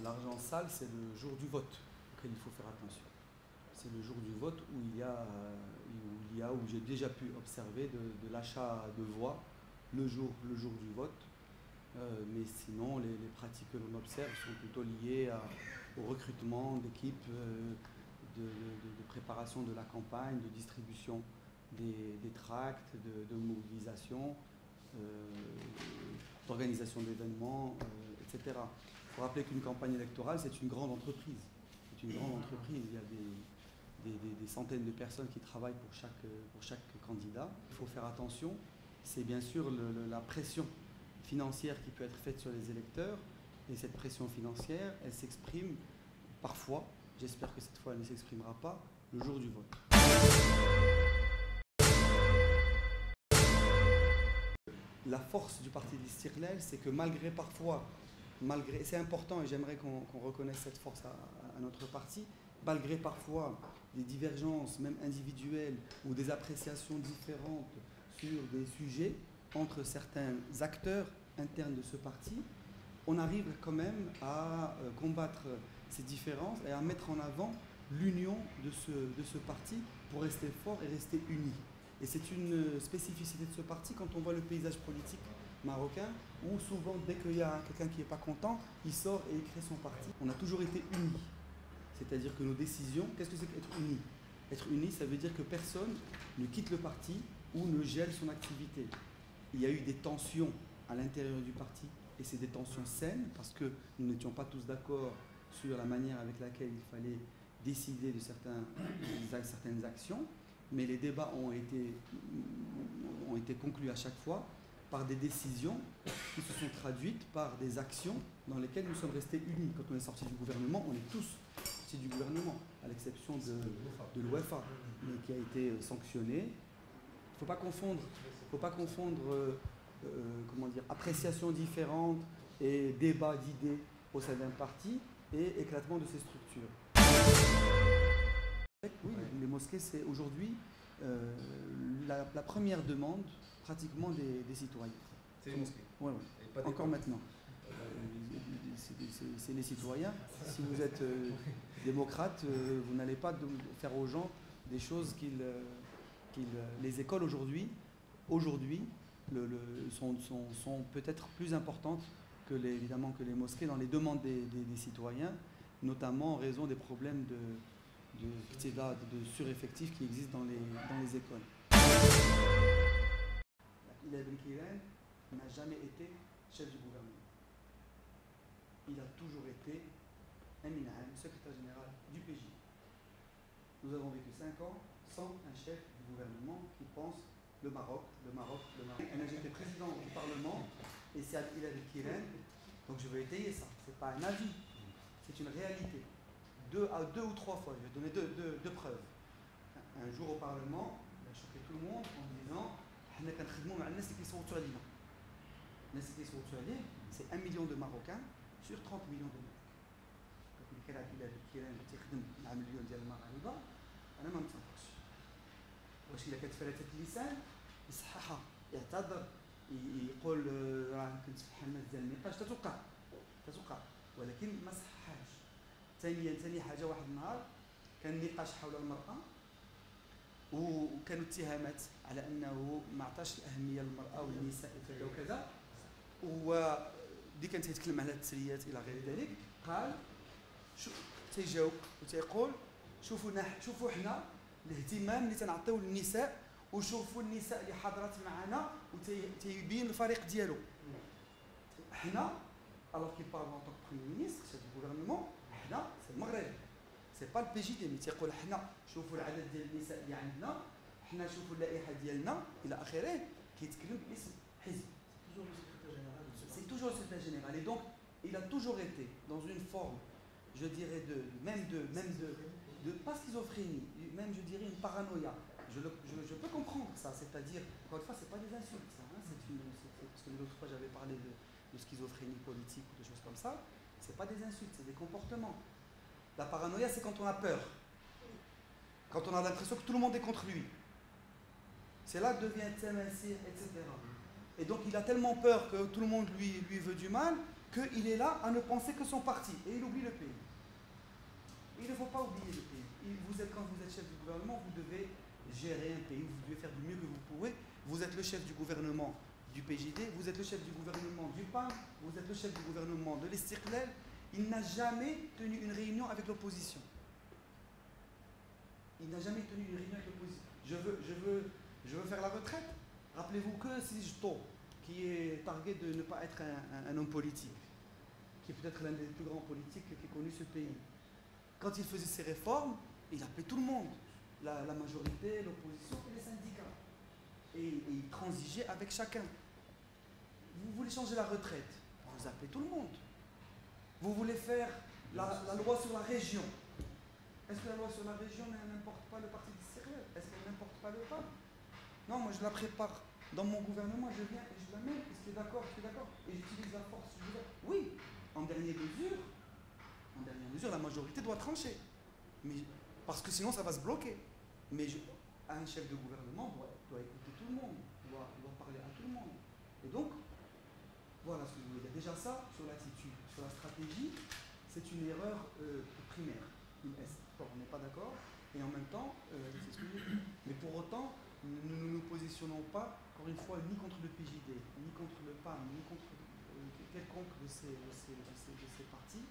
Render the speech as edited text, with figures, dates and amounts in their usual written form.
l'argent sale, c'est le jour du vote auquel il faut faire attention. C'est le jour du vote où j'ai déjà pu observer de l'achat de voix le jour du vote. Mais sinon, les pratiques que l'on observe sont plutôt liées au recrutement d'équipes, de préparation de la campagne, de distribution des tracts, de mobilisation, d'organisation d'événements, etc. Il faut rappeler qu'une campagne électorale, c'est une grande entreprise. C'est une grande entreprise. Il y a des centaines de personnes qui travaillent pour chaque candidat. Il faut faire attention. C'est bien sûr la pression financière qui peut être faite sur les électeurs. Et cette pression financière, elle s'exprime parfois, j'espère que cette fois elle ne s'exprimera pas, le jour du vote. La force du parti d'Istiqlal, c'est que malgré, c'est important et j'aimerais qu'on reconnaisse cette force à notre parti, malgré parfois des divergences, même individuelles, ou des appréciations différentes sur des sujets entre certains acteurs internes de ce parti, on arrive quand même à combattre ces différences et à mettre en avant l'union de ce parti pour rester fort et rester uni. Et c'est une spécificité de ce parti quand on voit le paysage politique marocain où souvent dès qu'il y a quelqu'un qui n'est pas content, il sort et il crée son parti. On a toujours été unis. C'est-à-dire que nos décisions, qu'est-ce que c'est qu'être unis? Être unis, ça veut dire que personne ne quitte le parti ou ne gèle son activité. Il y a eu des tensions à l'intérieur du parti et c'est des tensions saines parce que nous n'étions pas tous d'accord sur la manière avec laquelle il fallait décider de certaines actions, mais les débats ont été conclus à chaque fois par des décisions qui se sont traduites par des actions dans lesquelles nous sommes restés unis. Quand on est sorti du gouvernement, on est tous sortis du gouvernement, à l'exception de l'UEFA, qui a été sanctionné. Il ne faut pas confondre, appréciations différentes et débats d'idées au sein d'un parti et éclatement de ces structures. Oui, les mosquées, c'est aujourd'hui la première demande pratiquement des citoyens. C'est les mosquées? Oui, oui. Encore maintenant. C'est les citoyens. Si vous êtes démocrate, vous n'allez pas faire aux gens des choses les écoles aujourd'hui sont peut-être plus importantes évidemment que les mosquées dans les demandes des citoyens, notamment en raison des problèmes de sureffectifs qui existent dans les écoles. Ila Ben Kiran n'a jamais été chef du gouvernement. Il a toujours été Amin Am, secrétaire général du PJ. Nous avons vécu 5 ans sans un chef du gouvernement qui pense le Maroc. J'étais président du Parlement et c'est Ila Ben Kiran, donc je veux étayer ça. C'est pas un avis, c'est une réalité. Deux ou trois fois, je vais donner deux preuves. Un jour au Parlement, il a choqué tout le monde en disant c'est 1 million de Marocains sur 30 millions de Marocains. أنا ما متفقش. واش إلا كانت فلتة اللسان يصححها يعتذر يقول راه كنت في حماس ديال النقاش تتوقع ولكن ما صححهاش. ثاني حاجة واحد النهار كان نقاش حول المرأة وكانوا اتهامات على أنه ما عطاش الأهمية للمرأة والنساء وكذا وكذا ودي كان تيتكلم على التسريات إلى غير ذلك قال تيجاوب وتيقول شوفوا حنا الاهتمام اللي تنعطيو للنساء وشوفوا النساء اللي حضرت معنا وتيبين الفريق ديالو حنا alors qu'il parle en tant que Premier ministre, chef du gouvernement, حنا c'est المغرب c'est pas le PJD mais تيقول حنا شوفوا العدد ديال النساء اللي عندنا حنا شوفوا اللائحه ديالنا الى اخره كيتكلم باسم حزب. C'est toujours le secrétaire général et donc il a toujours été dans une forme, je dirais même de pas schizophrénie, même je dirais une paranoïa. Je peux comprendre ça, c'est-à-dire, encore une fois, c'est pas des insultes, ça, hein, parce que l'autre fois j'avais parlé de schizophrénie politique ou des choses comme ça, c'est pas des insultes, c'est des comportements. La paranoïa, c'est quand on a peur, quand on a l'impression que tout le monde est contre lui. C'est là que devient Tamassir, etc. Et donc il a tellement peur que tout le monde lui veut du mal qu'il est là à ne penser que son parti, et il oublie le pays. Il ne faut pas oublier le pays. Quand vous êtes chef du gouvernement, vous devez gérer un pays, vous devez faire du mieux que vous pouvez. Vous êtes le chef du gouvernement du PJD, vous êtes le chef du gouvernement du PAN, vous êtes le chef du gouvernement de l'Istiqlal. Il n'a jamais tenu une réunion avec l'opposition. Il n'a jamais tenu une réunion avec l'opposition. Je veux faire la retraite. Rappelez-vous que si Jto, qui est targué de ne pas être un homme politique, qui est peut-être l'un des plus grands politiques qui ait connu ce pays, quand il faisait ses réformes, il appelait tout le monde, la majorité, l'opposition et les syndicats. Et il transigeait avec chacun. Vous voulez changer la retraite, vous appelez tout le monde. Vous voulez faire la loi sur la région. Est-ce que la loi sur la région n'importe pas le parti d'Istiqlal? Est-ce qu'elle n'importe pas le PAN? Non, moi je la prépare dans mon gouvernement, je viens et je la mets. Est-ce que d'accord? Et j'utilise la force. Oui, en dernière mesure, la majorité doit trancher. Mais, parce que sinon ça va se bloquer. Mais un chef de gouvernement doit écouter tout le monde, doit parler à tout le monde. Et donc, voilà ce que je voulais dire. Déjà ça, sur l'attitude, sur la stratégie, c'est une erreur primaire. On n'est pas d'accord. Et en même temps, c'est ce que je dis. Mais pour autant, nous ne nous positionnons pas, encore une fois, ni contre le PJD, ni contre le PAN, ni contre quelconque de ces partis.